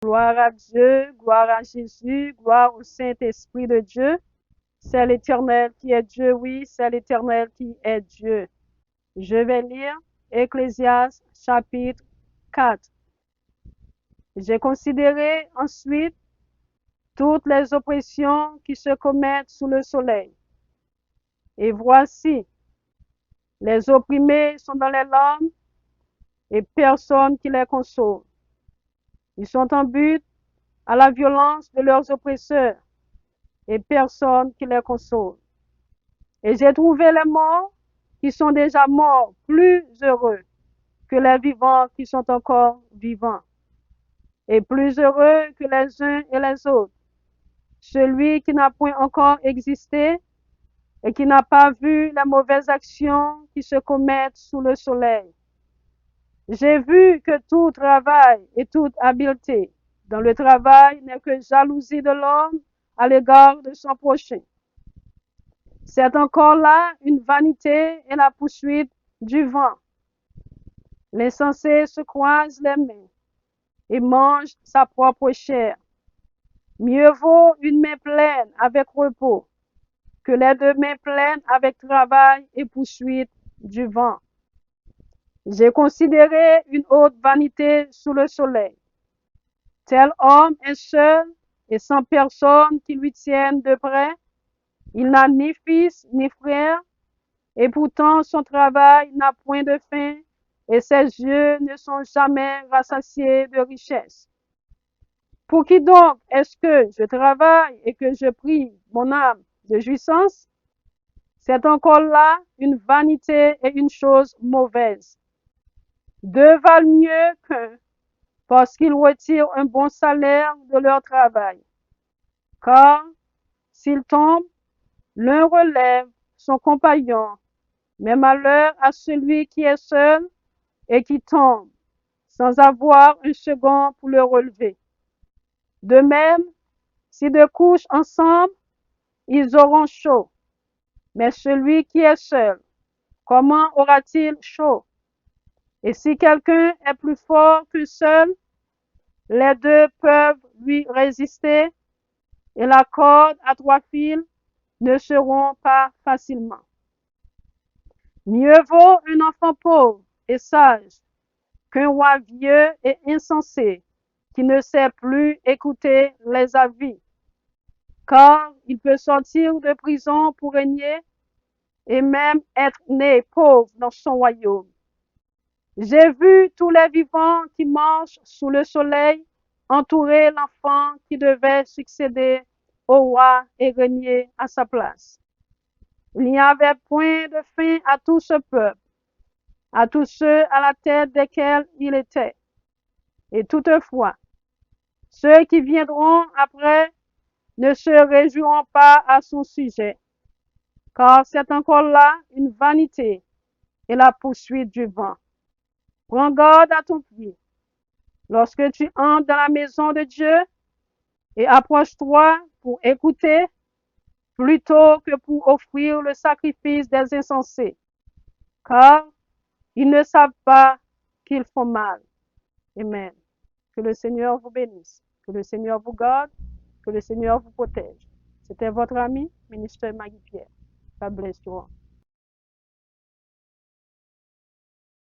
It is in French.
Gloire à Dieu, gloire à Jésus, gloire au Saint-Esprit de Dieu. C'est l'Éternel qui est Dieu, oui, c'est l'Éternel qui est Dieu. Je vais lire Ecclésiaste chapitre 4. J'ai considéré ensuite toutes les oppressions qui se commettent sous le soleil. Et voici, les opprimés sont dans les larmes et personne qui les console. Ils sont en but à la violence de leurs oppresseurs et personne qui les console. Et j'ai trouvé les morts qui sont déjà morts plus heureux que les vivants qui sont encore vivants, et plus heureux que les uns et les autres. Celui qui n'a point encore existé et qui n'a pas vu les mauvaises actions qui se commettent sous le soleil. J'ai vu que tout travail et toute habileté dans le travail n'est que jalousie de l'homme à l'égard de son prochain. C'est encore là une vanité et la poursuite du vent. L'insensé se croise les mains et mange sa propre chair. Mieux vaut une main pleine avec repos que les deux mains pleines avec travail et poursuite du vent. J'ai considéré une haute vanité sous le soleil. Tel homme est seul et sans personne qui lui tienne de près. Il n'a ni fils ni frère, et pourtant son travail n'a point de fin, et ses yeux ne sont jamais rassasiés de richesse. Pour qui donc est-ce que je travaille et que je prie mon âme de jouissance? C'est encore là une vanité et une chose mauvaise. Deux valent mieux qu'un, parce qu'ils retirent un bon salaire de leur travail. Car s'il tombe, l'un relève son compagnon, mais malheur à celui qui est seul et qui tombe, sans avoir un second pour le relever. De même, si deux couchent ensemble, ils auront chaud. Mais celui qui est seul, comment aura-t-il chaud? Et si quelqu'un est plus fort que seul, les deux peuvent lui résister, et la corde à trois fils ne se rompt pas facilement. Mieux vaut un enfant pauvre et sage qu'un roi vieux et insensé qui ne sait plus écouter les avis, car il peut sortir de prison pour régner et même être né pauvre dans son royaume. J'ai vu tous les vivants qui marchent sous le soleil entourer l'enfant qui devait succéder au roi et régner à sa place. Il n'y avait point de fin à tout ce peuple, à tous ceux à la tête desquels il était. Et toutefois, ceux qui viendront après ne se réjouiront pas à son sujet, car c'est encore là une vanité et la poursuite du vent. Prends garde à ton pied lorsque tu entres dans la maison de Dieu et approche-toi pour écouter plutôt que pour offrir le sacrifice des insensés, car ils ne savent pas qu'ils font mal. Amen. Que le Seigneur vous bénisse, que le Seigneur vous garde, que le Seigneur vous protège. C'était votre ami, ministre Maggie Pierre. God bless you all.